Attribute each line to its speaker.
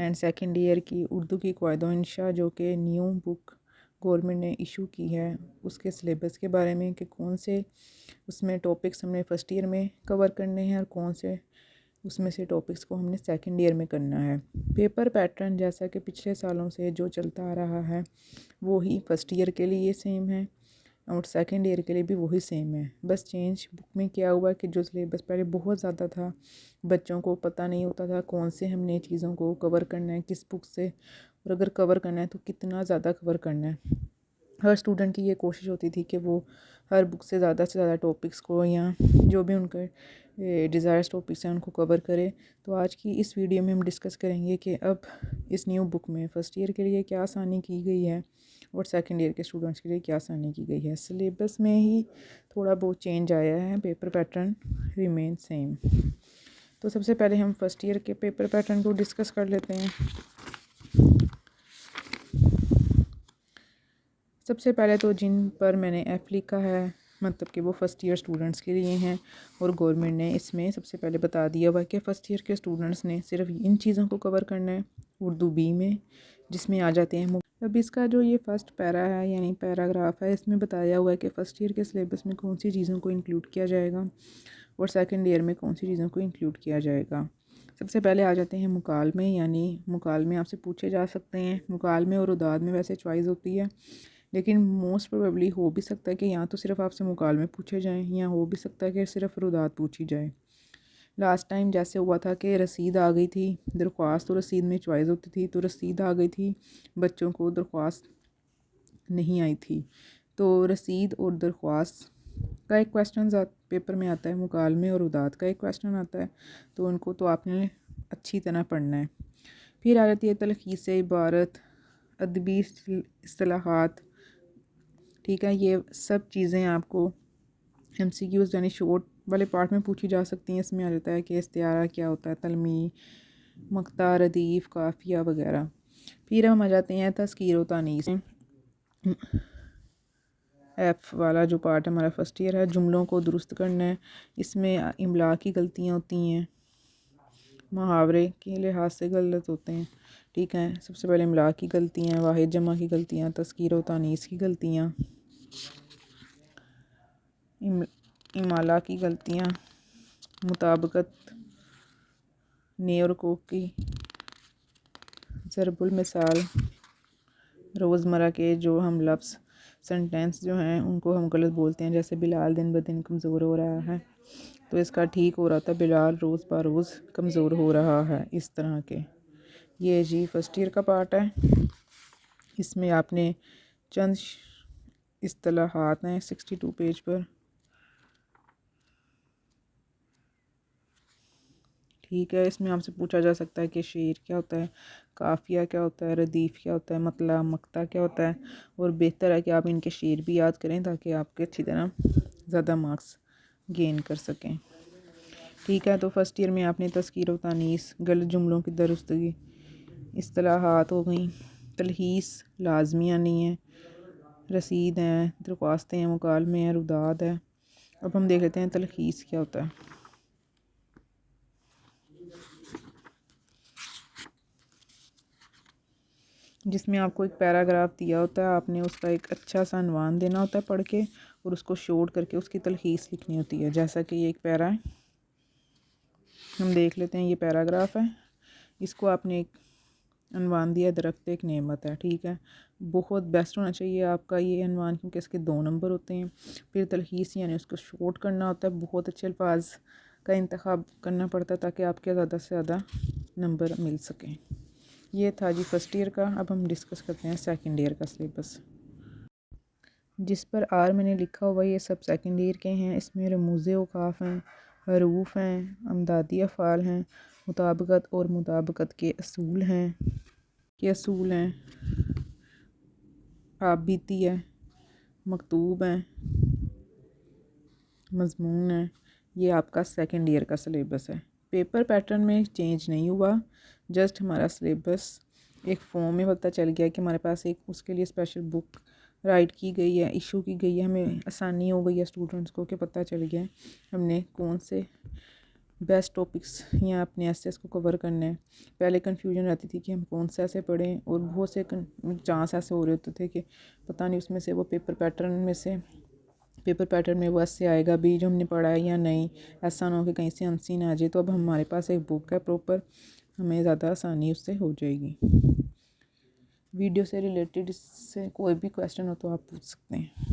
Speaker 1: And second year की उर्दू की क़वाइद-ओ इंशा जो कि न्यू बुक गवर्नमेंट ने इशू की है, उसके सिलेबस के बारे में कि कौन से उसमें टॉपिक्स हमने फ़र्स्ट ईयर में कवर करने हैं और कौन से उसमें से टॉपिक्स को हमने सेकंड ईयर में करना है। पेपर पैटर्न जैसा कि पिछले सालों से जो चलता आ रहा है वो ही फ़र्स्ट ईयर के लिए सेम है और सेकंड ईयर के लिए भी वही सेम है। बस चेंज बुक में क्या हुआ कि जो सिलेबस पहले बहुत ज़्यादा था, बच्चों को पता नहीं होता था कौन से हमने चीज़ों को कवर करना है किस बुक से, और अगर कवर करना है तो कितना ज़्यादा कवर करना है। हर स्टूडेंट की ये कोशिश होती थी कि वो हर बुक से ज़्यादा टॉपिक्स को या जो भी उनके डिज़ायर्स टॉपिक्स हैं उनको कवर करे। तो आज की इस वीडियो में हम डिस्कस करेंगे कि अब इस न्यू बुक में फ़र्स्ट ईयर के लिए क्या आसानी की गई है और सेकंड ईयर के स्टूडेंट्स के लिए क्या आसानी की गई है। सिलेबस में ही थोड़ा बहुत चेंज आया है, पेपर पैटर्न रिमेन सेम। तो सबसे पहले हम फर्स्ट ईयर के पेपर पैटर्न को डिस्कस कर लेते हैं। सबसे पहले तो जिन पर मैंने एफ़ लिखा है मतलब कि वो फ़र्स्ट ईयर स्टूडेंट्स के लिए हैं और गवर्नमेंट ने इसमें सबसे पहले बता दिया हुआ कि फ़र्स्ट ईयर के स्टूडेंट्स ने सिर्फ इन चीज़ों को कवर करना है उर्दू बी में, जिसमें आ जाते हैं। अब इसका जो ये फ़र्स्ट पैरा है यानी पैराग्राफ है, इसमें बताया हुआ है कि फ़र्स्ट ईयर के सिलेबस में कौन सी चीज़ों को इंक्लूड किया जाएगा और सेकेंड ईयर में कौन सी चीज़ों को इंक्लूड किया जाएगा। सबसे पहले आ जाते हैं मुकालमे, यानी मुकालमे आपसे पूछे जा सकते हैं। मुकालमे और उदाद में वैसे चॉइस होती है, लेकिन मोस्ट प्रोबेबली हो भी सकता है कि या तो सिर्फ आपसे मुकालमे पूछे जाएं या हो भी सकता है कि सिर्फ रुदात पूछी जाए। लास्ट टाइम जैसे हुआ था कि रसीद आ गई थी, दरख्वास्त तो रसीद में चॉइस होती थी, तो रसीद आ गई थी, बच्चों को दरख्वास्त नहीं आई थी। तो रसीद और दरख्वास्त का एक क्वेश्चन पेपर में आता है, मुकालमे और उदात का एक क्वेश्चन आता है, तो उनको तो आपने अच्छी तरह पढ़ना है। फिर आ जाती है तलखीस इबारत, अदबी इस्तिलाहात। ठीक है, ये सब चीज़ें आपको MCQs यानी शॉर्ट वाले पार्ट में पूछी जा सकती हैं। इसमें आ जाता है कि इस्तिआरा क्या होता है, तलमी, मक्ता, रदीफ़, काफ़िया वगैरह। फिर हम आ जाते हैं तज़कीर व तानीस। एफ़ वाला जो पार्ट हमारा फ़र्स्ट ईयर है, जुमलों को दुरुस्त करना है। इसमें इमला की गलतियाँ होती हैं, मुहावरे के लिहाज से गलत होते हैं। ठीक है, सबसे पहले इमला की गलतियाँ, वाहिद जमा की गलतियाँ, तज़कीर व तानीस की गलतियाँ, इमाला की गलतियाँ, मुताबिकत, ने और को की, ज़रबुल मिसाल, रोज़मर्रा के जो हम लफ्ज़ सेंटेंस जो हैं उनको हम गलत बोलते हैं, जैसे बिलाल दिन ब दिन कमज़ोर हो रहा है, तो इसका ठीक हो रहा था बिलाल रोज़ ब रोज़ कमज़ोर हो रहा है। इस तरह के ये जी फ़र्स्ट ईयर का पार्ट है। इसमें आपने चंद इस्तिलाहात हैं 62 पेज पर। ठीक है, इसमें आपसे पूछा जा सकता है कि शेर क्या होता है, काफ़िया क्या होता है, रदीफ़ क्या होता है, मतला मक्ता क्या होता है, और बेहतर है कि आप इनके शेर भी याद करें ताकि आपके अच्छी तरह ज़्यादा मार्क्स गेन कर सकें। ठीक है, तो फ़र्स्ट ईयर में आपने तज़कीर व तानीस, गलत जुमलों की दुरुस्तगी, इस्तिलाहात हो गई, तलहीस लाजमी नहीं है, रसीद हैं, दरख्वास्तें हैं, मुकालमे हैं, रुदात है। अब हम देख लेते हैं तलखीस क्या होता है। जिसमें आपको एक पैराग्राफ दिया होता है, आपने उसका एक अच्छा सा अन्वान देना होता है पढ़ के और उसको शॉर्ट करके उसकी तलखीस लिखनी होती है। जैसा कि ये एक पैरा है, हम देख लेते हैं। ये पैराग्राफ है, इसको आपने एक अन्वान दिया, दरख्त एक नेमत है। ठीक है, बहुत बेस्ट होना चाहिए आपका ये अन्वान क्योंकि इसके 2 नंबर होते हैं। फिर तलखीस यानी उसको शॉर्ट करना होता है, बहुत अच्छे अल्फाज का इंतखाब करना पड़ता है ताकि आपके ज़्यादा से ज़्यादा नंबर मिल सकें। ये था जी फ़र्स्ट ईयर का। अब हम डिस्कस करते हैं सेकंड ईयर का सिलेबस। जिस पर आर मैंने लिखा हुआ ये सब सेकंड ईयर के हैं। इसमें रमूज़े औक़ाफ़ हैं, हरूफ हैं, अमदादी अफ़आल हैं, मुताबिकत और मुताबिकत के असूल हैं, आबिती है, मकतूब हैं, मज़मून है। ये आपका सेकंड ईयर का सिलेबस है। पेपर पैटर्न में चेंज नहीं हुआ, जस्ट हमारा सिलेबस एक फॉर्म में पता चल गया कि हमारे पास एक उसके लिए स्पेशल बुक राइट की गई है, इशू की गई है। हमें आसानी हो गई है स्टूडेंट्स को कि पता चल गया हमने कौन से बेस्ट टॉपिक्स या अपने एसेस को कवर करना है। पहले कन्फ्यूजन रहती थी कि हम कौन सा ऐसे पढ़ें, और बहुत से चांस ऐसे हो रहे होते थे कि पता नहीं उसमें से वो पेपर पैटर्न में वो ऐसे आएगा भी जो हमने पढ़ा है या नहीं। ऐसा ना हो कि कहीं से अनसीन आ जाए। तो अब हमारे पास एक बुक है प्रॉपर, हमें ज़्यादा आसानी उससे हो जाएगी। वीडियो से रिलेटेड इससे कोई भी क्वेश्चन हो तो आप पूछ सकते हैं।